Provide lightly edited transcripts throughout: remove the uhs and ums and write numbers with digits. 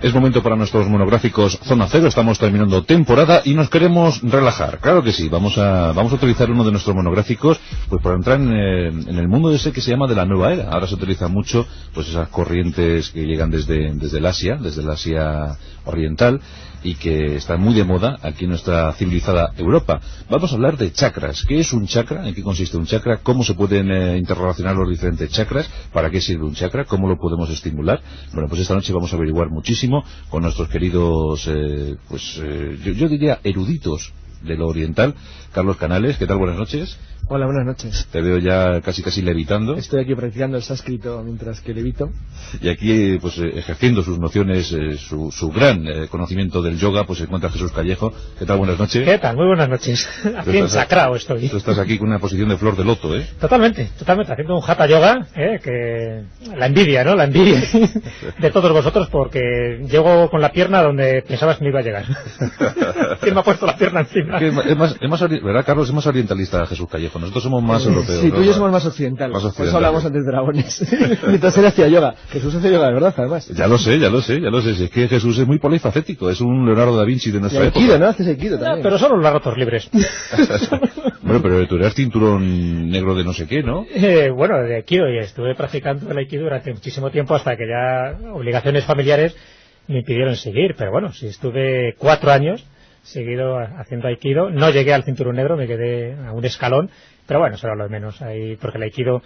Es momento para nuestros monográficos Zona Cero. Estamos terminando temporada y nos queremos relajar. Claro que sí, vamos a utilizar uno de nuestros monográficos pues para entrar en el mundo ese que se llama de la nueva era. Ahora se utiliza mucho pues esas corrientes que llegan desde el Asia oriental, y que están muy de moda aquí en nuestra civilizada Europa. Vamos a hablar de chakras. ¿Qué es un chakra? ¿En qué consiste un chakra? ¿Cómo se pueden interrelacionar los diferentes chakras? ¿Para qué sirve un chakra? ¿Cómo lo podemos estimular? Bueno, pues esta noche vamos a averiguar muchísimo con nuestros queridos, yo diría eruditos de lo oriental. Carlos Canales, ¿qué tal? Buenas noches. Hola, buenas noches. Te veo ya casi levitando. Estoy aquí practicando el sánscrito mientras que levito. Y aquí, pues ejerciendo sus nociones, su gran conocimiento del yoga, pues se encuentra Jesús Callejo. ¿Qué tal? Buenas noches. ¿Qué tal? Muy buenas noches. Aquí ensacrado estoy. Tú estás aquí con una posición de flor de loto, ¿eh? Totalmente, haciendo un hatha yoga, que la envidia, ¿no? La envidia de todos vosotros, porque llego con la pierna donde pensabas que me iba a llegar. ¿Quién me ha puesto la pierna encima? ¿Verdad, Carlos? Es más orientalista Jesús Callejo. Nosotros somos más europeos. Sí, tú y yo somos más occidentales. Por eso hablamos antes de dragones. Mientras él hacía yoga. Jesús hace yoga de verdad, además. Ya lo sé. Si es que Jesús es muy polifacético. Es un Leonardo da Vinci de nuestra época. Aikido, ¿no? Haces Aikido también. No, pero solo los ratos libres. Bueno, pero tú eres cinturón negro de no sé qué, ¿no? Bueno, de Aikido. Y estuve practicando el Aikido durante muchísimo tiempo hasta que ya obligaciones familiares me impidieron seguir. Pero bueno, si estuve 4 años seguido haciendo Aikido. No llegué al cinturón negro, me quedé a un escalón, pero bueno, eso era lo de menos, ahí, porque el Aikido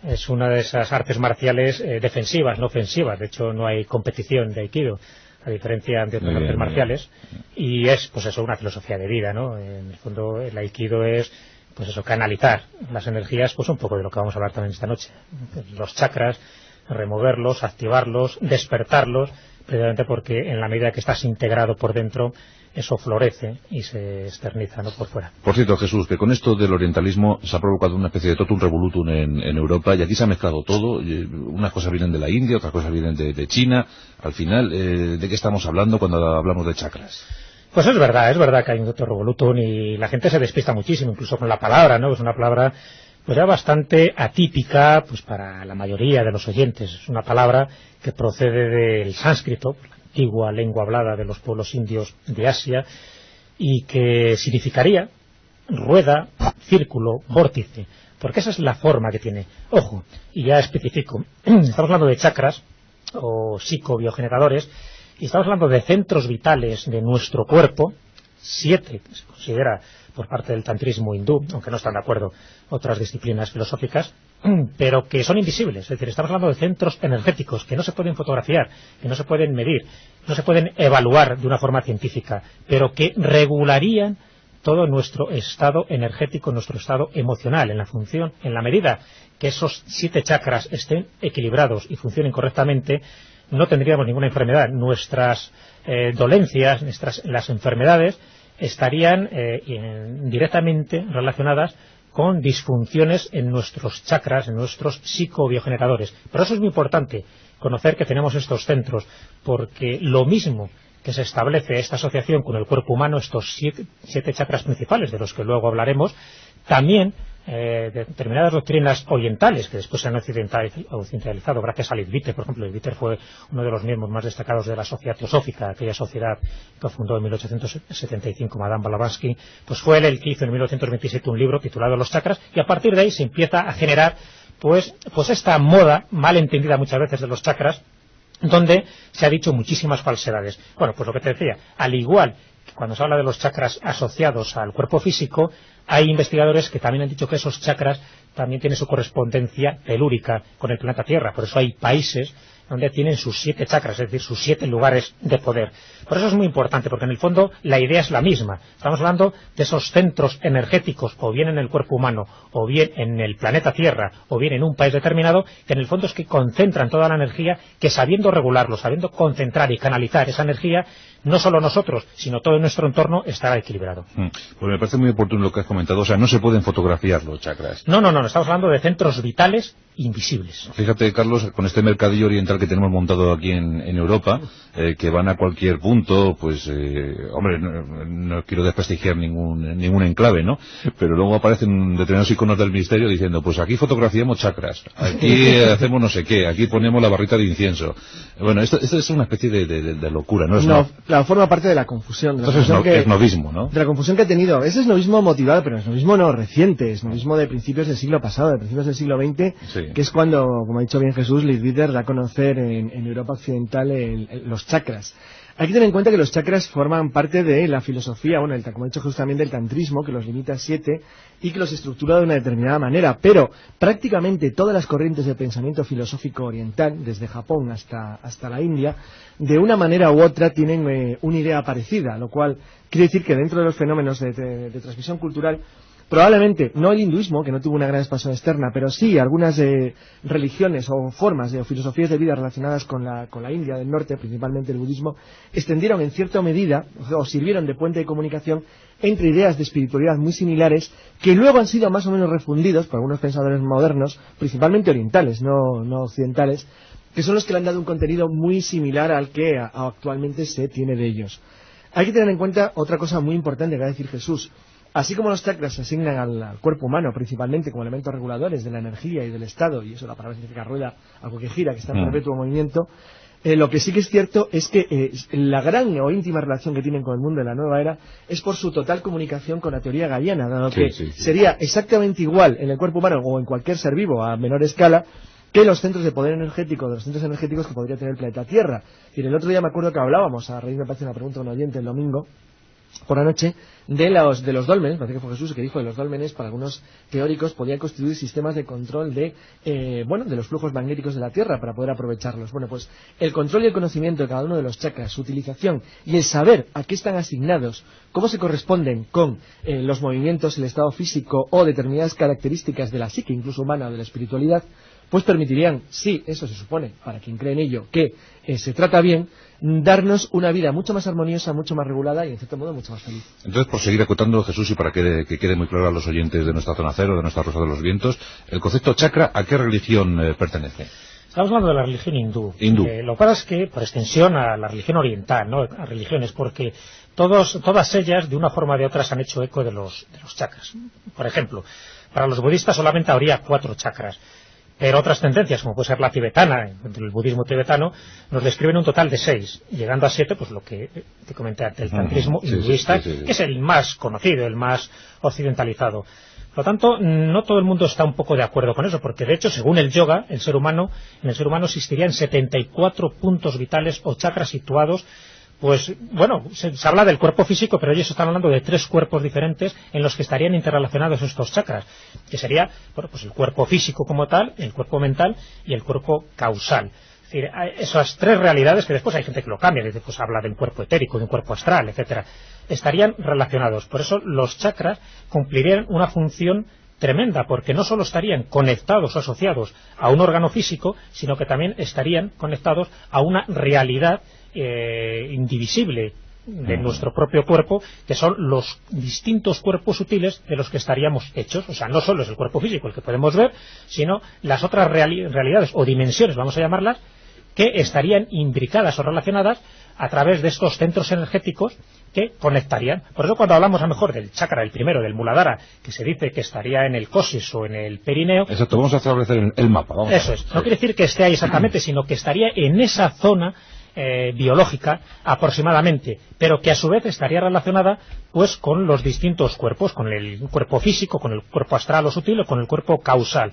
es una de esas artes marciales defensivas, no ofensivas. De hecho, no hay competición de Aikido, a diferencia de otras artes marciales, y es, pues eso, una filosofía de vida, ¿no? En el fondo, el Aikido es, pues eso, canalizar las energías, pues un poco de lo que vamos a hablar también esta noche. Los chakras, removerlos, activarlos, despertarlos, precisamente porque en la medida que estás integrado por dentro, eso florece y se externiza, ¿no?, por fuera. Por cierto, Jesús, que con esto del orientalismo se ha provocado una especie de totum revolutum en Europa, y aquí se ha mezclado todo. Unas cosas vienen de la India, otras cosas vienen de China. Al final, ¿de qué estamos hablando cuando hablamos de chakras? Pues es verdad que hay un totum revolutum y la gente se despista muchísimo, incluso con la palabra, ¿no? Es una palabra pues ya bastante atípica pues para la mayoría de los oyentes. Es una palabra que procede del sánscrito, antigua lengua hablada de los pueblos indios de Asia, y que significaría rueda, círculo, vórtice, porque esa es la forma que tiene. Ojo, y ya especifico, estamos hablando de chakras o psicobiogeneradores, y estamos hablando de centros vitales de nuestro cuerpo, 7, se considera por parte del tantrismo hindú, aunque no están de acuerdo otras disciplinas filosóficas, pero que son invisibles. Es decir, estamos hablando de centros energéticos que no se pueden fotografiar, que no se pueden medir, no se pueden evaluar de una forma científica, pero que regularían todo nuestro estado energético, nuestro estado emocional, en la medida que esos 7 chakras estén equilibrados y funcionen correctamente, no tendríamos ninguna enfermedad. Nuestras dolencias, las enfermedades, estarían directamente relacionadas con disfunciones en nuestros chakras, en nuestros psicobiogeneradores. Por eso es muy importante conocer que tenemos estos centros, porque lo mismo que se establece esta asociación con el cuerpo humano, estos 7 chakras principales, de los que luego hablaremos, también de determinadas doctrinas orientales que después se han occidentalizado gracias al Advaita. Por ejemplo, Advaita fue uno de los miembros más destacados de la Sociedad Teosófica, aquella sociedad que fundó en 1875 Madame Blavatsky. Pues fue él el que hizo en 1927 un libro titulado Los chakras, y a partir de ahí se empieza a generar pues esta moda mal entendida muchas veces de los chakras, donde se ha dicho muchísimas falsedades. Bueno, pues lo que te decía, al igual que cuando se habla de los chakras asociados al cuerpo físico, hay investigadores que también han dicho que esos chakras también tienen su correspondencia telúrica con el planeta Tierra. Por eso hay países donde tienen sus 7 chakras, es decir, sus 7 lugares de poder. Por eso es muy importante, porque en el fondo la idea es la misma. Estamos hablando de esos centros energéticos, o bien en el cuerpo humano, o bien en el planeta Tierra, o bien en un país determinado, que en el fondo es que concentran toda la energía, que sabiendo regularlo, sabiendo concentrar y canalizar esa energía, no solo nosotros, sino todo nuestro entorno estará equilibrado. Pues me parece muy oportuno lo que has comentado. O sea, no se pueden fotografiar los chakras. No, estamos hablando de centros vitales invisibles. Fíjate, Carlos, con este mercadillo oriental que tenemos montado aquí en Europa, que van a cualquier punto, pues, hombre, no quiero desprestigiar ningún enclave, ¿no? Pero luego aparecen determinados iconos del misterio diciendo, pues aquí fotografiamos chakras, aquí hacemos no sé qué, aquí ponemos la barrita de incienso. Bueno, esto es una especie de locura, ¿no? No, claro, forma parte de la confusión. Entonces es novismo, ¿no? De la confusión que ha tenido. Ese es novismo motivado, pero es novismo no reciente, es novismo de principios del siglo pasado, de principios del siglo XX, sí. Que es cuando, como ha dicho bien Jesús, Leadbeater da a conocer en Europa Occidental los chakras. Hay que tener en cuenta que los chakras forman parte de la filosofía, bueno, como ha dicho Jesús también, del tantrismo, que los limita a 7 y que los estructura de una determinada manera, pero prácticamente todas las corrientes de pensamiento filosófico oriental, desde Japón hasta la India, de una manera u otra tienen una idea parecida, lo cual quiere decir que dentro de los fenómenos de transmisión cultural, probablemente no el hinduismo, que no tuvo una gran expansión externa, pero sí algunas religiones o formas o filosofías de vida relacionadas con la India del norte, principalmente el budismo, extendieron en cierta medida o sirvieron de puente de comunicación entre ideas de espiritualidad muy similares que luego han sido más o menos refundidos por algunos pensadores modernos, principalmente orientales, no occidentales, que son los que le han dado un contenido muy similar al que actualmente se tiene de ellos. Hay que tener en cuenta otra cosa muy importante que va a decir Jesús. Así como los chakras se asignan al cuerpo humano principalmente como elementos reguladores de la energía y del estado, y eso la palabra significa rueda, algo que gira, que está en perpetuo movimiento, lo que sí que es cierto es que la gran o íntima relación que tienen con el mundo de la nueva era es por su total comunicación con la teoría galiana, dado que sería exactamente igual en el cuerpo humano o en cualquier ser vivo a menor escala que los centros de poder energético, de los centros energéticos que podría tener el planeta Tierra. Y el otro día me acuerdo que hablábamos, a raíz me parece una pregunta de un oyente el domingo, por la noche, de los dólmenes, parece que fue Jesús que dijo que los dólmenes para algunos teóricos podían constituir sistemas de control de los flujos magnéticos de la Tierra para poder aprovecharlos. Bueno, pues el control y el conocimiento de cada uno de los chakras, su utilización y el saber a qué están asignados, cómo se corresponden con los movimientos, el estado físico o determinadas características de la psique, incluso humana o de la espiritualidad, pues permitirían, sí, eso se supone, para quien cree en ello, que se trata bien, darnos una vida mucho más armoniosa, mucho más regulada y, en cierto modo, mucho más feliz. Entonces, por seguir acotando, Jesús, y para que quede muy claro a los oyentes de nuestra Zona Cero, de nuestra Rosa de los Vientos, el concepto chakra, ¿a qué religión pertenece? Estamos hablando de la religión hindú. Lo que pasa es que, por extensión, a la religión oriental, ¿no? A religiones, porque todas ellas, de una forma o de otra, se han hecho eco de los chakras. Por ejemplo, para los budistas solamente habría 4 chakras. Pero otras tendencias, como puede ser la tibetana, el budismo tibetano, nos describen un total de 6, llegando a 7, pues lo que te comenté antes, el tantrismo hinduista, que es el más conocido, el más occidentalizado. Por lo tanto, no todo el mundo está un poco de acuerdo con eso, porque de hecho, según el yoga, en el ser humano existirían 74 puntos vitales o chakras situados. Pues, bueno, se habla del cuerpo físico, pero ellos están hablando de 3 cuerpos diferentes en los que estarían interrelacionados estos chakras, que sería, bueno, pues el cuerpo físico como tal, el cuerpo mental y el cuerpo causal. Es decir, esas 3 realidades, que después hay gente que lo cambia, pues habla de un cuerpo etérico, de un cuerpo astral, etcétera, estarían relacionados. Por eso los chakras cumplirían una función tremenda, porque no solo estarían conectados o asociados a un órgano físico, sino que también estarían conectados a una realidad indivisible de nuestro propio cuerpo, que son los distintos cuerpos sutiles de los que estaríamos hechos. O sea, no solo es el cuerpo físico el que podemos ver, sino las otras realidades o dimensiones, vamos a llamarlas, que estarían imbricadas o relacionadas a través de estos centros energéticos que conectarían. Por eso cuando hablamos a lo mejor del chakra, el primero, del Muladhara, que se dice que estaría en el coxis o en el perineo. Exacto, vamos a establecer el mapa. Eso es, no quiere decir que esté ahí exactamente, sino que estaría en esa zona biológica aproximadamente, pero que a su vez estaría relacionada pues con los distintos cuerpos, con el cuerpo físico, con el cuerpo astral o sutil o con el cuerpo causal.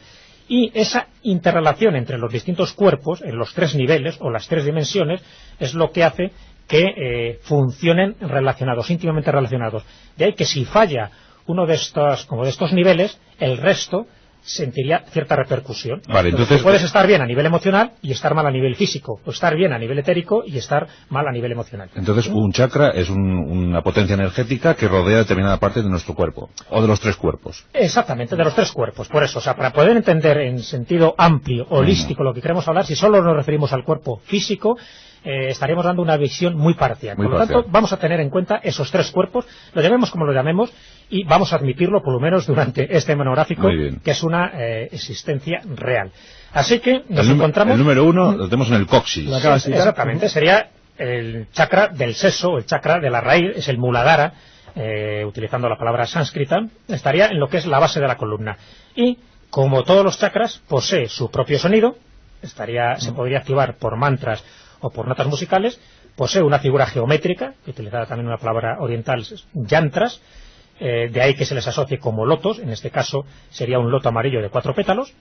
Y esa interrelación entre los distintos cuerpos, en los 3 niveles o las 3 dimensiones, es lo que hace que funcionen relacionados, íntimamente relacionados. De ahí que si falla uno de estos niveles, el resto sentiría cierta repercusión. Vale, entonces puedes estar bien a nivel emocional y estar mal a nivel físico, o estar bien a nivel etérico y estar mal a nivel emocional. Entonces un chakra es una potencia energética que rodea determinada parte de nuestro cuerpo, o de los 3 cuerpos. Exactamente, de los 3 cuerpos. Por eso, o sea, para poder entender en sentido amplio, holístico, lo que queremos hablar, si solo nos referimos al cuerpo físico, estaríamos dando una visión muy parcial. Por lo tanto, vamos a tener en cuenta esos 3 cuerpos, lo llamemos como lo llamemos, y vamos a admitirlo por lo menos durante este monográfico, que es una existencia real. Así que nos encontramos... El número 1 lo tenemos en el coxis. Exactamente, sería el chakra del seso, el chakra de la raíz, es el Muladhara, utilizando la palabra sánscrita, estaría en lo que es la base de la columna. Y, como todos los chakras, posee su propio sonido, se podría activar por mantras o por notas musicales, posee una figura geométrica, utilizada también una palabra oriental, yantras, de ahí que se les asocie como lotos, en este caso sería un loto amarillo de 4 pétalos,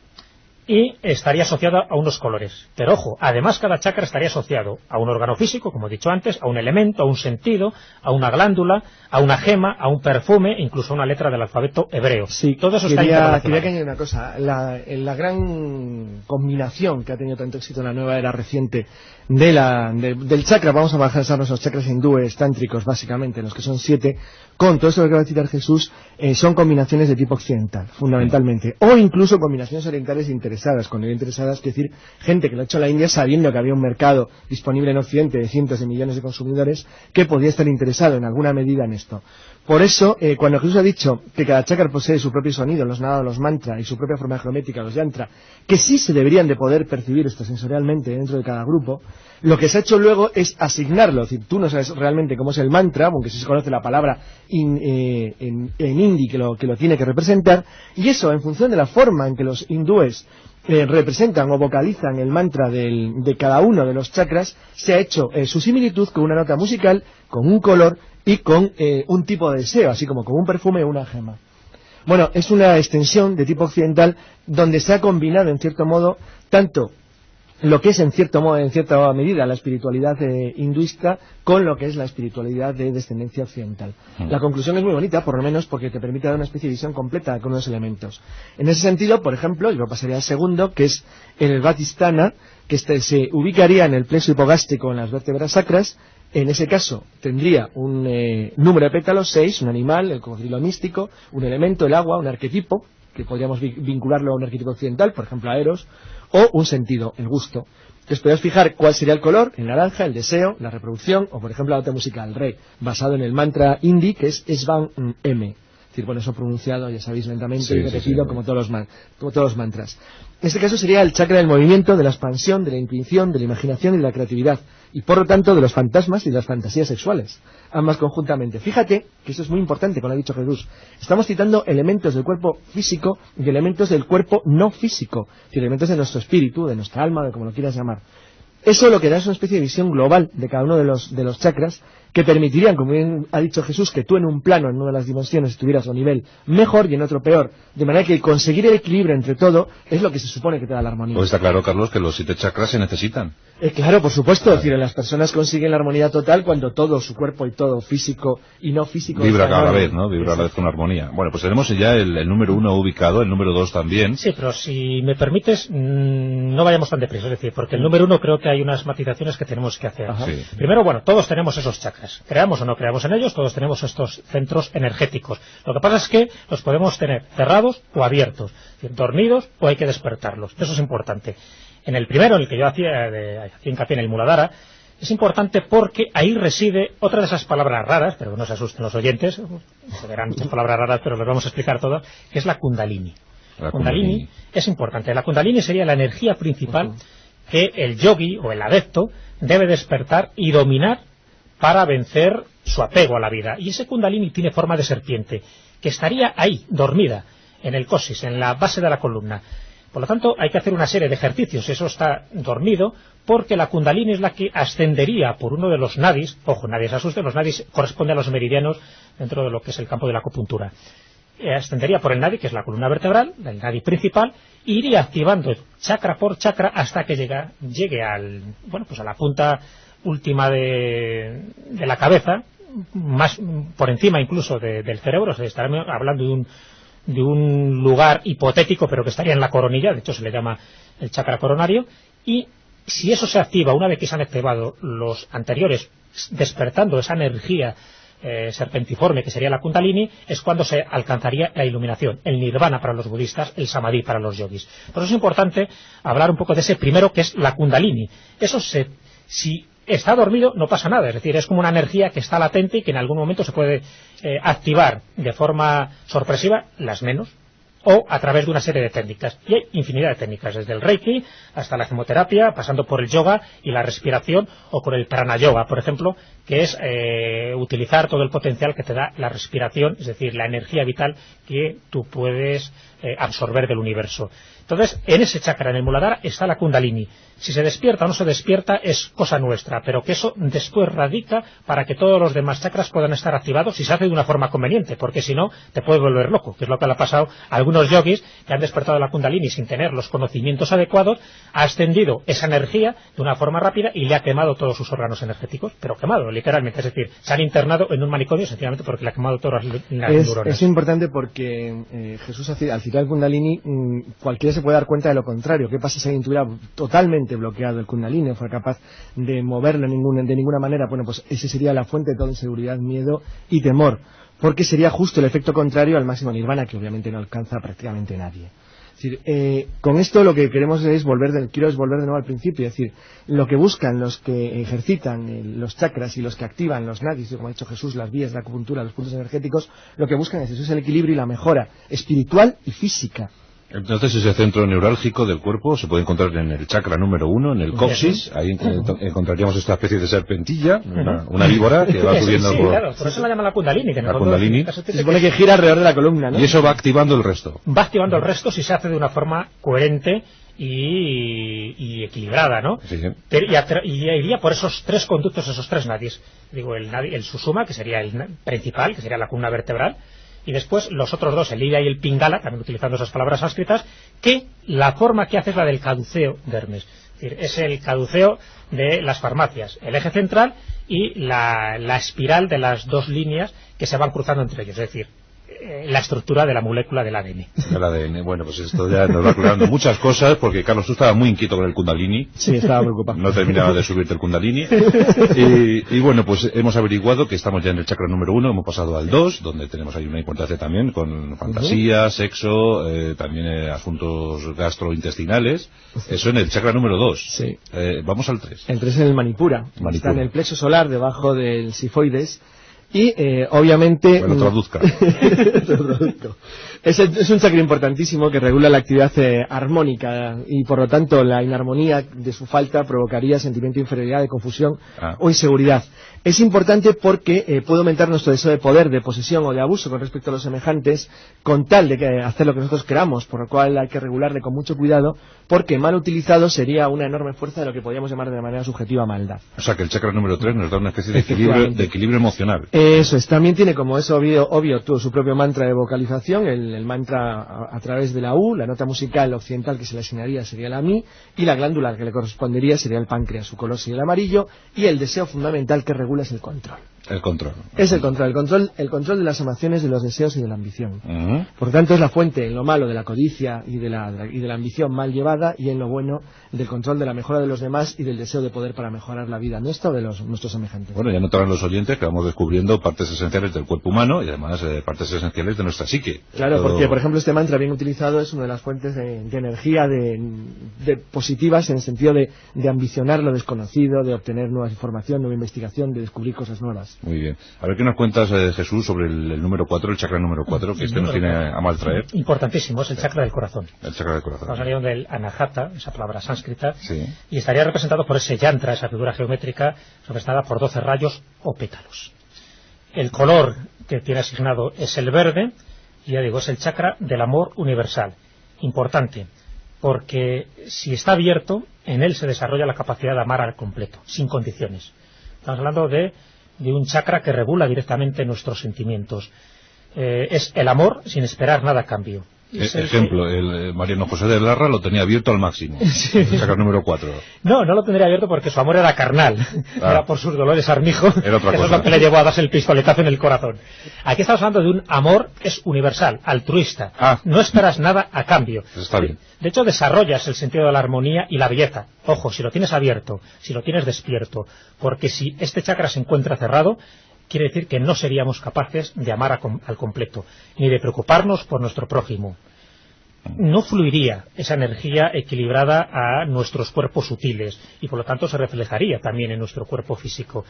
y estaría asociado a unos colores. Pero ojo, además cada chakra estaría asociado a un órgano físico, como he dicho antes, a un elemento, a un sentido, a una glándula, a una gema, a un perfume, incluso a una letra del alfabeto hebreo. Sí, todo eso está interrelacionado. Quería que añadir una cosa. La gran combinación que ha tenido tanto éxito en la nueva era reciente del chakra, vamos a basarnos en los chakras hindúes, tántricos, básicamente, los que son 7, con todo esto que va a citar Jesús, son combinaciones de tipo occidental, fundamentalmente, o incluso combinaciones orientales interesadas. Con ello interesadas, quiere decir, gente que lo ha hecho en la India sabiendo que había un mercado disponible en Occidente de cientos de millones de consumidores que podía estar interesado en alguna medida en esto. Por eso, cuando Jesús ha dicho que cada chakra posee su propio sonido, los nadas, los mantras, y su propia forma geométrica, los yantra, que sí se deberían de poder percibir extrasensorialmente dentro de cada grupo, lo que se ha hecho luego es asignarlo. Es decir, tú no sabes realmente cómo es el mantra, aunque sí se conoce la palabra en hindi que lo tiene que representar, y eso, en función de la forma en que los hindúes representan o vocalizan el mantra de cada uno de los chakras, se ha hecho su similitud con una nota musical, con un color y con un tipo de deseo, así como con un perfume o una gema. Bueno, es una extensión de tipo occidental donde se ha combinado en cierto modo tanto lo que es en cierta medida la espiritualidad hinduista con lo que es la espiritualidad de descendencia occidental. La conclusión es muy bonita, por lo menos porque te permite dar una especie de visión completa con unos elementos. En ese sentido, por ejemplo, yo pasaría al segundo, que es el Vadhisthana, que se ubicaría en el plexo hipogástrico en las vértebras sacras. En ese caso tendría un número de pétalos, 6, un animal, el cocodrilo místico, un elemento, el agua, un arquetipo, que podríamos vincularlo a un arquetipo occidental, por ejemplo a Eros, o un sentido, el gusto. Entonces podemos fijar cuál sería el color, el naranja, el deseo, la reproducción, o por ejemplo la nota musical, re, basado en el mantra hindi, que es Svan M. Es decir, bueno, eso pronunciado, ya sabéis, lentamente y repetido, como todos los mantras. En este caso sería el chakra del movimiento, de la expansión, de la intuición, de la imaginación y de la creatividad, y por lo tanto de los fantasmas y de las fantasías sexuales, ambas conjuntamente. Fíjate que eso es muy importante, como ha dicho Jesús. Estamos citando elementos del cuerpo físico y elementos del cuerpo no físico, es decir, elementos de nuestro espíritu, de nuestra alma, de como lo quieras llamar. Eso lo que da es una especie de visión global de cada uno de los chakras, que permitirían, como bien ha dicho Jesús, que tú en un plano, en una de las dimensiones, estuvieras a un nivel mejor y en otro peor. De manera que conseguir el equilibrio entre todo es lo que se supone que te da la armonía. Pues está claro, Carlos, que los 7 chakras se necesitan. Claro, por supuesto. Es decir, las personas consiguen la armonía total cuando todo, su cuerpo y todo, físico y no físico... Vibra a la vez, ¿no? Vibra a la vez con armonía. Bueno, pues tenemos ya el número 1 ubicado, el número 2 también. Sí, pero si me permites, no vayamos tan deprisa. Es decir, porque el número 1 creo que hay unas matizaciones que tenemos que hacer. Sí. Primero, bueno, todos tenemos esos chakras. Creamos o no creamos en ellos, todos tenemos estos centros energéticos. Lo que pasa es que los podemos tener cerrados o abiertos, es decir, dormidos o hay que despertarlos. Eso es importante. En el primero, en el que yo hacía hincapié en el Muladhara, es importante porque ahí reside otra de esas palabras raras, pero que no se asusten los oyentes, verán muchas palabras raras, pero les vamos a explicar todas, que es la Kundalini. La Kundalini es importante. La Kundalini sería la energía principal que el yogi o el adepto debe despertar y dominar para vencer su apego a la vida. Y ese Kundalini tiene forma de serpiente, que estaría ahí, dormida, en el coxis, en la base de la columna. Por lo tanto, hay que hacer una serie de ejercicios. Eso está dormido, porque la Kundalini es la que ascendería por uno de los nadis. Ojo, nadie se asuste, los nadis corresponden a los meridianos dentro de lo que es el campo de la acupuntura. Ascendería por el nadi, que es la columna vertebral, el nadi principal, e iría activando chakra por chakra hasta que llegue a la punta última de la cabeza, más por encima incluso del cerebro. Se estará hablando de un lugar hipotético, pero que estaría en la coronilla, de hecho se le llama el chakra coronario, y si eso se activa una vez que se han activado los anteriores, despertando esa energía serpentiforme que sería la Kundalini, es cuando se alcanzaría la iluminación, el nirvana para los budistas, el samadhi para los yogis. Por eso es importante hablar un poco de ese primero, que es la Kundalini. Eso si está dormido no pasa nada, es decir, es como una energía que está latente y que en algún momento se puede activar de forma sorpresiva, las menos, o a través de una serie de técnicas. Y hay infinidad de técnicas, desde el Reiki hasta la gemoterapia, pasando por el yoga y la respiración, o con el prana yoga, por ejemplo, que es utilizar todo el potencial que te da la respiración, es decir, la energía vital que tú puedes absorber del universo. Entonces, en ese chakra, en el Muladhara, está la Kundalini. Si se despierta o no se despierta es cosa nuestra, pero que eso después radica para que todos los demás chakras puedan estar activados si se hace de una forma conveniente, porque si no, te puedes volver loco, que es lo que le ha pasado a algunos yogis que han despertado la Kundalini sin tener los conocimientos adecuados, ha ascendido esa energía de una forma rápida y le ha quemado todos sus órganos energéticos, pero quemado, literalmente, es decir, se han internado en un manicomio sencillamente porque le ha quemado todas las neuronas. Es importante porque Jesús, al citar el Kundalini, cualquiera se puede dar cuenta de lo contrario. ¿Qué pasa si alguien tuviera totalmente bloqueado el Kundalini, no fuera capaz de moverlo de ninguna manera? Bueno, pues ese sería la fuente de toda inseguridad, miedo y temor, porque sería justo el efecto contrario al máximo nirvana, que obviamente no alcanza prácticamente nadie. Es decir, con esto lo que queremos es volver de nuevo al principio, es decir, lo que buscan los que ejercitan los chakras y los que activan los nadis, como ha dicho Jesús, las vías, la acupuntura, los puntos energéticos, lo que buscan es eso, es el equilibrio y la mejora espiritual y física. Entonces ese centro neurálgico del cuerpo se puede encontrar en el chakra número 1, en el coxis. Ahí encontraríamos esta especie de serpentilla, una víbora que va subiendo. Sí, claro, por eso la llaman la Kundalini. Que la Kundalini. Se supone que gira alrededor de la columna, ¿no? Y eso va activando el resto. Va activando el resto si se hace de una forma coherente y equilibrada, ¿no? Sí, sí. Y iría por esos tres conductos, esos tres nadis. Digo, el Sushumna, que sería el principal, que sería la columna vertebral, y después los otros dos, el Ida y el Pingala, también utilizando esas palabras sánscritas, que la forma que hace es la del caduceo de Hermes. Es decir, es el caduceo de las farmacias, el eje central y la espiral de las dos líneas que se van cruzando entre ellos, es decir, la estructura de la molécula del ADN. Del ADN, bueno, pues esto ya nos va aclarando muchas cosas, porque Carlos, tú estabas muy inquieto con el Kundalini. Sí, estaba preocupado. No terminaba de subirte el Kundalini. Y bueno, pues hemos averiguado que estamos ya en el chakra número 1, hemos pasado al 2, donde tenemos ahí una importancia también, con fantasía, sexo, también asuntos gastrointestinales. Eso en el chakra número 2. Sí. Vamos al 3. El 3 es en el Manipura. Está en el plexo solar, debajo del sifoides. Y obviamente... Bueno, traduzca. Es un chakra importantísimo que regula la actividad armónica y por lo tanto la inarmonía de su falta provocaría sentimiento de inferioridad, de confusión o inseguridad. Es importante porque puede aumentar nuestro deseo de poder, de posesión o de abuso con respecto a los semejantes, con tal de hacer lo que nosotros queramos, por lo cual hay que regularle con mucho cuidado, porque mal utilizado sería una enorme fuerza de lo que podríamos llamar de manera subjetiva maldad. O sea que el chakra número 3 nos da una especie de equilibrio emocional. Eso es, también tiene como es obvio su propio mantra de vocalización, el mantra a través de la U, la nota musical occidental que se le asignaría sería la Mi, y la glándula que le correspondería sería el páncreas, su color sería el amarillo, y el deseo fundamental que regula es el control. El control. Es el control de las emociones, de los deseos y de la ambición. Por lo tanto es la fuente en lo malo de la codicia y de la ambición mal llevada, y en lo bueno del control de la mejora de los demás y del deseo de poder para mejorar la vida nuestra o de nuestros semejantes. Bueno, ya notarán los oyentes que vamos descubriendo partes esenciales del cuerpo humano y además partes esenciales de nuestra psique. Claro, porque por ejemplo este mantra bien utilizado es una de las fuentes de energía de positivas en el sentido de ambicionar lo desconocido, de obtener nueva información, nueva investigación, de descubrir cosas nuevas. Muy bien. A ver qué nos cuentas, Jesús, sobre el número 4, el chakra número 4, que nos tiene a mal traer. Importantísimo, es el chakra del corazón. El chakra del corazón. Estamos hablando del anahata, esa palabra sánscrita, sí. Y estaría representado por ese yantra, esa figura geométrica, representada por 12 rayos o pétalos. El color que tiene asignado es el verde, y ya digo, es el chakra del amor universal. Importante, porque si está abierto, en él se desarrolla la capacidad de amar al completo, sin condiciones. Estamos hablando de un chakra que regula directamente nuestros sentimientos. Es el amor sin esperar nada a cambio. Ejemplo, el Mariano José de Larra lo tenía abierto al máximo. Sí. El chakra número 4. No lo tendría abierto porque su amor era carnal. Era por sus dolores armijo. Era otra cosa. Eso es lo que le llevó a darse el pistoletazo en el corazón. Aquí estamos hablando de un amor que es universal, altruista. No esperas nada a cambio. Está bien. De hecho, desarrollas el sentido de la armonía y la belleza. Ojo, si lo tienes abierto, si lo tienes despierto, porque si este chakra se encuentra cerrado, quiere decir que no seríamos capaces de amar al completo, ni de preocuparnos por nuestro prójimo. no fluiría esa energía equilibrada a nuestros cuerpos sutiles y por lo tanto se reflejaría también en nuestro cuerpo físico.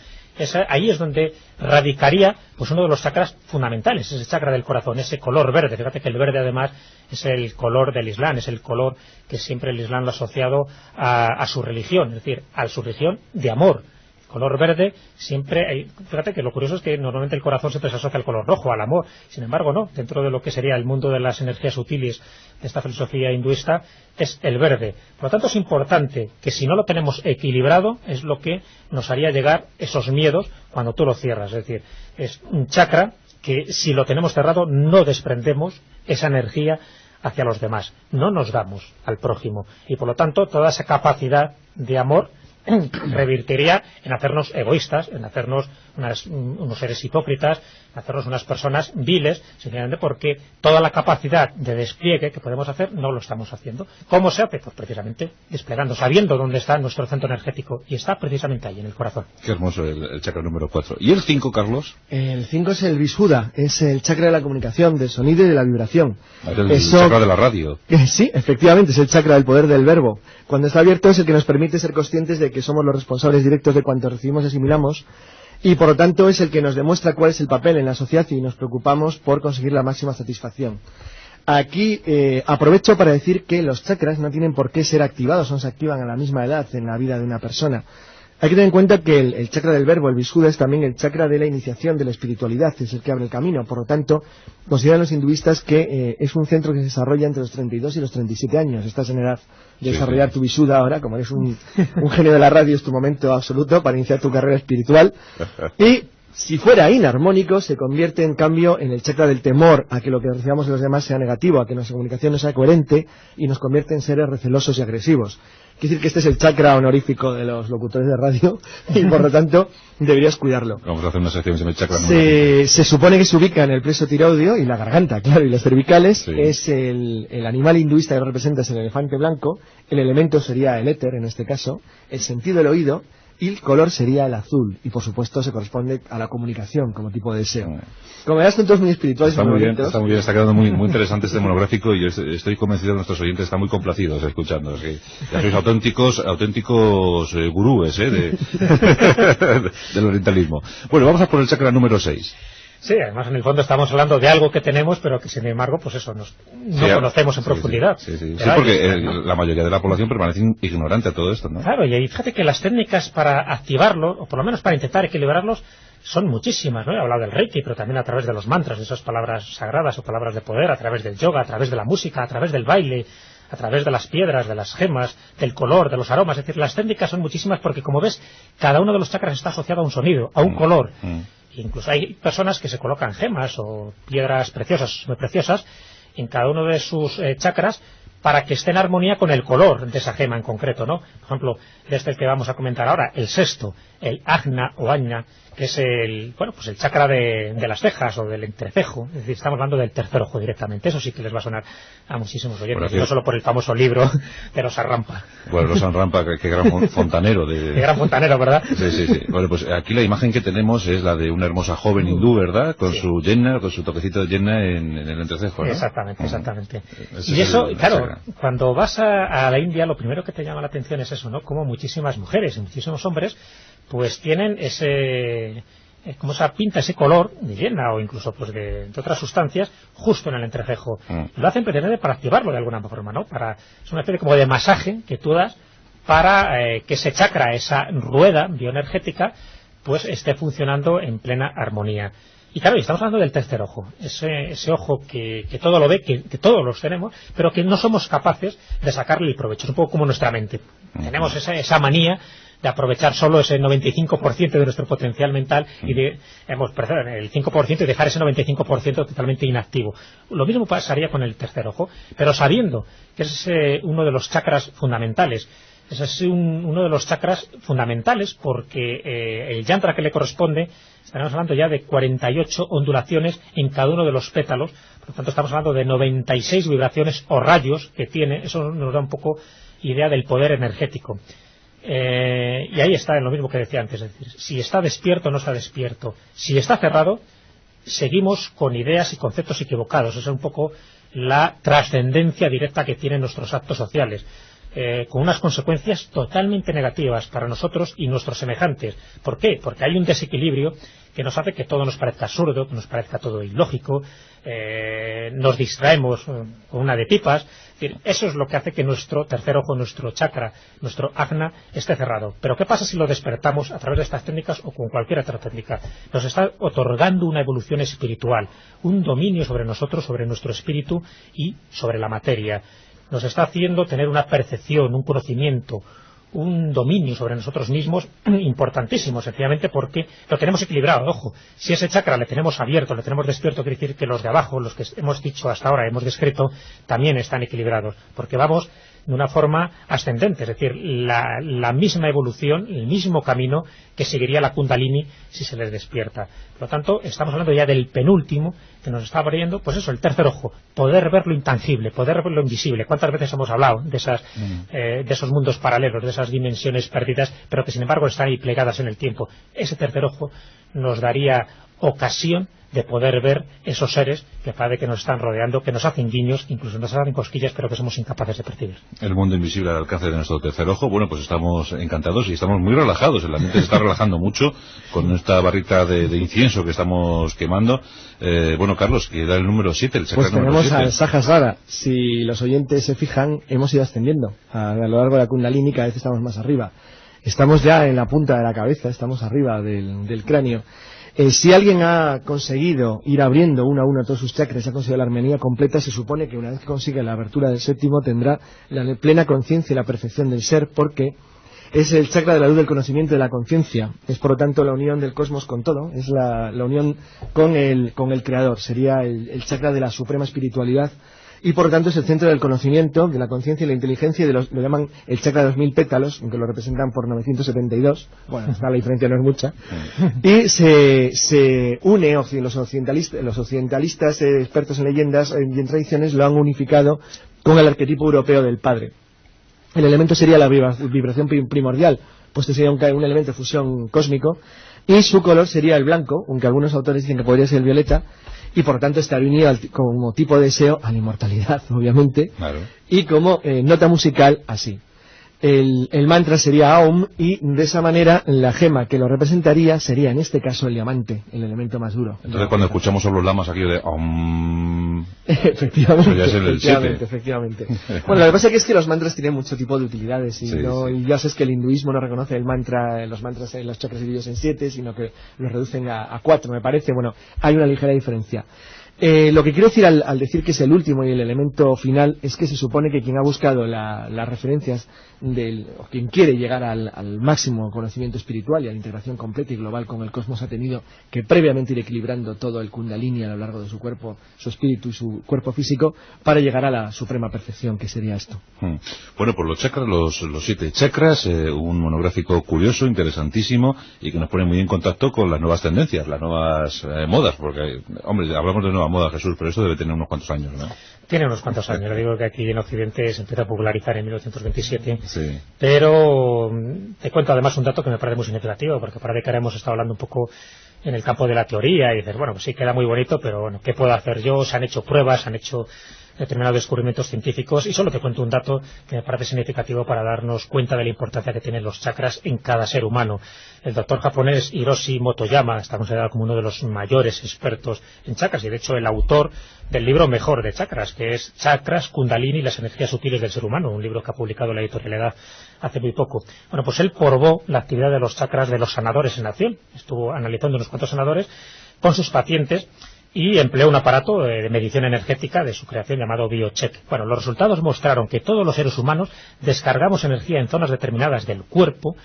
Ahí es donde radicaría pues uno de los chakras fundamentales, ese chakra del corazón, ese color verde. Fíjate que el verde además es el color del Islam, es el color que siempre el Islam lo ha asociado a su religión, es decir, a su religión de amor. Color verde, siempre fíjate que lo curioso es que normalmente el corazón siempre se asocia al color rojo, al amor, sin embargo no, dentro de lo que sería el mundo de las energías sutiles de esta filosofía hinduista es el verde. Por lo tanto es importante que si no lo tenemos equilibrado es lo que nos haría llegar esos miedos cuando tú lo cierras, es decir, es un chakra que si lo tenemos cerrado no desprendemos esa energía hacia los demás, no nos damos al prójimo y por lo tanto toda esa capacidad de amor revertiría en hacernos egoístas, en hacernos unos seres hipócritas, en hacernos unas personas viles, sencillamente porque toda la capacidad de despliegue que podemos hacer no lo estamos haciendo. ¿Cómo se hace? Pues precisamente desplegando, sabiendo dónde está nuestro centro energético, y está precisamente ahí, en el corazón. Qué hermoso el chakra número 4. ¿Y el 5, Carlos? El 5 es el Vishuddha, es el chakra de la comunicación, del sonido y de la vibración. Es el chakra de la radio. Sí, efectivamente, es el chakra del poder del verbo. Cuando está abierto es el que nos permite ser conscientes de que somos los responsables directos de cuanto recibimos y asimilamos, y por lo tanto es el que nos demuestra cuál es el papel en la sociedad y nos preocupamos por conseguir la máxima satisfacción. Aquí aprovecho para decir que los chakras no tienen por qué ser activados, no se activan a la misma edad en la vida de una persona. Hay que tener en cuenta que el chakra del verbo, el Vishuddha, es también el chakra de la iniciación de la espiritualidad, es el que abre el camino. Por lo tanto, consideran los hinduistas que es un centro que se desarrolla entre los 32 y los 37 años. Estás en edad de desarrollar tu Vishuddha ahora, como eres un genio de la radio, es tu momento absoluto para iniciar tu carrera espiritual. Y si fuera inarmónico, se convierte en cambio en el chakra del temor a que lo que recibamos de los demás sea negativo, a que nuestra comunicación no sea coherente, y nos convierte en seres recelosos y agresivos. Quiere decir que este es el chakra honorífico de los locutores de radio y por lo tanto deberías cuidarlo. Vamos a hacer una sección sobre el chakra número 5. Se supone que se ubica en el plexo tiroideo y la garganta, claro, y los cervicales. Sí. Es el animal hinduista que representa, es el elefante blanco, el elemento sería el éter en este caso, el sentido el oído, y el color sería el azul, y por supuesto se corresponde a la comunicación como tipo de deseo. Como verás, son todos muy espirituales. Está muy bien, está quedando muy interesante este monográfico, y yo estoy convencido de que nuestros oyentes están muy complacidos escuchando. Sí. Ya sois auténticos gurúes del orientalismo. Bueno, vamos a por el chakra número 6. Sí, además en el fondo estamos hablando de algo que tenemos, pero que sin embargo, pues eso, no conocemos en profundidad. Sí, porque la mayoría de la población permanece ignorante a todo esto, ¿no? Claro, y fíjate que las técnicas para activarlo, o por lo menos para intentar equilibrarlos, son muchísimas, ¿no? He hablado del Reiki, pero también a través de los mantras, de esas palabras sagradas o palabras de poder, a través del yoga, a través de la música, a través del baile, a través de las piedras, de las gemas, del color, de los aromas. Es decir, las técnicas son muchísimas porque, como ves, cada uno de los chakras está asociado a un sonido, a un color. Incluso hay personas que se colocan gemas o piedras preciosas, muy preciosas, en cada uno de sus chakras para que esté en armonía con el color de esa gema en concreto, ¿no? Por ejemplo, este que vamos a comentar ahora, el sexto, el ajna o ajna, que es el chakra de las cejas o del entrecejo. Es decir, estamos hablando del tercer ojo directamente. Eso sí que les va a sonar a muchísimos oyentes, no solo por el famoso libro de los Rampa. Bueno, los Rampa, qué gran fontanero. Qué gran fontanero, ¿verdad? Sí. Bueno, pues aquí la imagen que tenemos es la de una hermosa joven hindú, ¿verdad? Con su yenna, con su toquecito de yenna en el entrecejo, ¿no? Exactamente. Y eso, claro, cuando vas a la India, lo primero que te llama la atención es eso, ¿no? Como muchísimas mujeres y muchísimos hombres pues tienen como esa pinta, ese color de yenna o incluso pues de otras sustancias justo en el entrecejo. Lo hacen precisamente para activarlo de alguna forma, ¿no? Es una especie como de masaje que tú das para que ese chakra, esa rueda bioenergética, pues esté funcionando en plena armonía. Y claro, estamos hablando del tercer ojo, ese ojo que todo lo ve, que todos los tenemos, pero que no somos capaces de sacarle el provecho. Es un poco como nuestra mente. Tenemos esa manía de aprovechar solo ese 95% de nuestro potencial mental y el 5% y dejar ese 95% totalmente inactivo. Lo mismo pasaría con el tercer ojo, pero sabiendo que es uno de los chakras fundamentales. Ese es uno de los chakras fundamentales porque el yantra que le corresponde, estaremos hablando ya de 48 ondulaciones en cada uno de los pétalos, por lo tanto estamos hablando de 96 vibraciones o rayos que tiene. Eso nos da un poco idea del poder energético. Y ahí está en lo mismo que decía antes, es decir, si está despierto o no está despierto. Si está cerrado, seguimos con ideas y conceptos equivocados. Eso es un poco la trascendencia directa que tienen nuestros actos sociales, con unas consecuencias totalmente negativas para nosotros y nuestros semejantes. ¿Por qué? Porque hay un desequilibrio que nos hace que todo nos parezca absurdo, que nos parezca todo ilógico, nos distraemos con una de pipas. Es decir, eso es lo que hace que nuestro tercer ojo, nuestro chakra, nuestro ajna, esté cerrado. Pero ¿qué pasa si lo despertamos a través de estas técnicas o con cualquier otra técnica? Nos está otorgando una evolución espiritual, un dominio sobre nosotros, sobre nuestro espíritu y sobre la materia. Nos está haciendo tener una percepción, un conocimiento, un dominio sobre nosotros mismos importantísimo, sencillamente porque lo tenemos equilibrado. Ojo, si ese chakra le tenemos abierto, le tenemos despierto, quiere decir que los de abajo, los que hemos dicho hasta ahora, hemos descrito, también están equilibrados, porque vamos de una forma ascendente, es decir, la misma evolución, el mismo camino que seguiría la Kundalini si se les despierta. Por lo tanto, estamos hablando ya del penúltimo que nos está abriendo, pues eso, el tercer ojo, poder ver lo intangible, poder ver lo invisible. ¿Cuántas veces hemos hablado de esos mundos paralelos, de esas dimensiones perdidas, pero que sin embargo están ahí plegadas en el tiempo? Ese tercer ojo nos daría ocasión de poder ver esos seres que parece que nos están rodeando, que nos hacen guiños, incluso nos hacen cosquillas, pero que somos incapaces de percibir. El mundo invisible al alcance de nuestro tercer ojo. Bueno, pues estamos encantados y estamos muy relajados. El ambiente se está relajando mucho con esta barrita de incienso que estamos quemando. Bueno, Carlos, que da el número 7, el chakra número 7. Pues tenemos al Sahasrara. Si los oyentes se fijan, hemos ido ascendiendo. A lo largo de la Kundalini cada vez estamos más arriba. Estamos ya en la punta de la cabeza, estamos arriba del cráneo. Si alguien ha conseguido ir abriendo uno a uno todos sus chakras, ha conseguido la armonía completa, se supone que una vez que consiga la abertura del séptimo tendrá la plena conciencia y la perfección del ser, porque es el chakra de la luz del conocimiento y de la conciencia. Es por lo tanto la unión del cosmos con todo, es la unión con el creador, sería el chakra de la suprema espiritualidad. Y por lo tanto es el centro del conocimiento, de la conciencia y la inteligencia, y lo llaman el chakra de 2000 pétalos, aunque lo representan por 972, bueno, la diferencia no es mucha, y se une, los occidentalistas expertos en leyendas y en tradiciones lo han unificado con el arquetipo europeo del padre. El elemento sería la vibración primordial, pues sería un elemento de fusión cósmico, y su color sería el blanco, aunque algunos autores dicen que podría ser el violeta, y por lo tanto está unido como tipo de deseo a la inmortalidad, obviamente, claro. Y como nota musical, así. El mantra sería Aum, y de esa manera la gema que lo representaría sería en este caso el diamante, el elemento más duro. Entonces cuando escuchamos sobre los lamas aquí de Aum... efectivamente. Bueno, lo que pasa es que los mantras tienen mucho tipo de utilidades, y ya sabes que el hinduismo no reconoce los mantras en los chakras divididos en 7, sino que los reducen a 4, me parece. Bueno, hay una ligera diferencia. Lo que quiero decir al decir que es el último y el elemento final es que se supone que quien ha buscado las referencias o quien quiere llegar al máximo conocimiento espiritual y a la integración completa y global con el cosmos ha tenido que previamente ir equilibrando todo el Kundalini a lo largo de su cuerpo, su espíritu y su cuerpo físico para llegar a la suprema perfección, que sería esto. Bueno, pues los chakras, los 7 chakras, un monográfico curioso, interesantísimo y que nos pone muy en contacto con las nuevas tendencias, las nuevas modas, porque, hombre, hablamos de nueva moda, Jesús, pero esto debe tener unos cuantos años, ¿no? Tiene unos cuantos años. Le digo que aquí en Occidente se empieza a popularizar en 1927. Sí. Pero te cuento además un dato que me parece muy significativo, porque parece que ahora hemos estado hablando un poco en el campo de la teoría y dices, bueno, pues sí, queda muy bonito, pero bueno, ¿qué puedo hacer yo? Se han hecho pruebas, se han hecho determinados descubrimientos científicos, y solo te cuento un dato que me parece significativo para darnos cuenta de la importancia que tienen los chakras en cada ser humano. El doctor japonés Hiroshi Motoyama está considerado como uno de los mayores expertos en chakras, y de hecho el autor del libro mejor de chakras, que es Chakras, Kundalini y las energías sutiles del ser humano, un libro que ha publicado la editorialidad hace muy poco. Bueno, pues él probó la actividad de los chakras de los sanadores en acción, estuvo analizando unos cuantos sanadores con sus pacientes, y empleó un aparato de medición energética de su creación llamado BioCheck. Bueno, los resultados mostraron que todos los seres humanos descargamos energía en zonas determinadas del cuerpo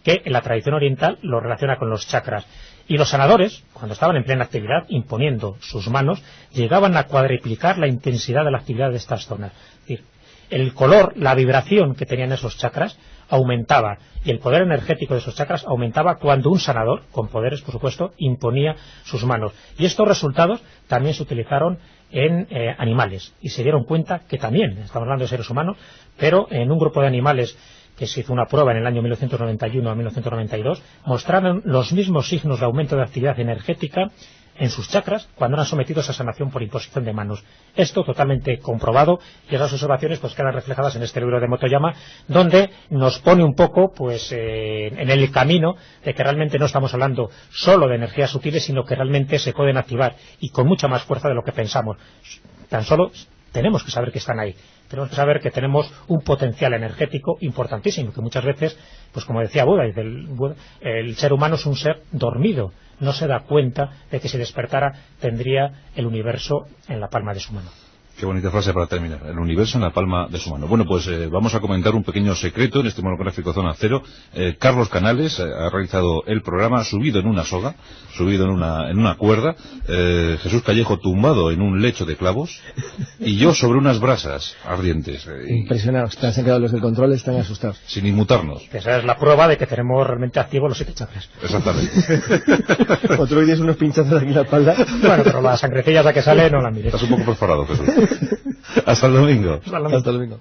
que en la tradición oriental lo relaciona con los chakras. Y los sanadores, cuando estaban en plena actividad, imponiendo sus manos, llegaban a cuadriplicar la intensidad de la actividad de estas zonas. Es decir, el color, la vibración que tenían esos chakras aumentaba, y el poder energético de esos chakras aumentaba cuando un sanador, con poderes por supuesto, imponía sus manos. Y estos resultados también se utilizaron en animales, y se dieron cuenta que también, estamos hablando de seres humanos, pero en un grupo de animales que se hizo una prueba en el año 1991 a 1992, mostraron los mismos signos de aumento de actividad energética en sus chakras cuando eran sometidos a sanación por imposición de manos. Esto totalmente comprobado, y esas observaciones pues quedan reflejadas en este libro de Motoyama, donde nos pone un poco pues en el camino de que realmente no estamos hablando solo de energías sutiles, sino que realmente se pueden activar y con mucha más fuerza de lo que pensamos. Tan solo tenemos que saber que están ahí. Tenemos que saber que tenemos un potencial energético importantísimo, que muchas veces, pues como decía Buda, el ser humano es un ser dormido, no se da cuenta de que si despertara tendría el universo en la palma de su mano. Qué bonita frase para terminar. El universo en la palma de su mano. Bueno, pues vamos a comentar un pequeño secreto en este monográfico Zona Cero. Carlos Canales ha realizado el programa subido en una soga, subido en una cuerda. Jesús Callejo tumbado en un lecho de clavos. Y yo sobre unas brasas ardientes. Impresionados. Se han quedado los del control, están asustados. Sin inmutarnos. Esa es la prueba de que tenemos realmente activos los 7 chakras. Exactamente. Otro día es unos pinchazos aquí en la espalda. Bueno, pero la sangrecilla esa que sale no la mires. Estás un poco perforado, Jesús. Hasta el domingo. Hasta el domingo.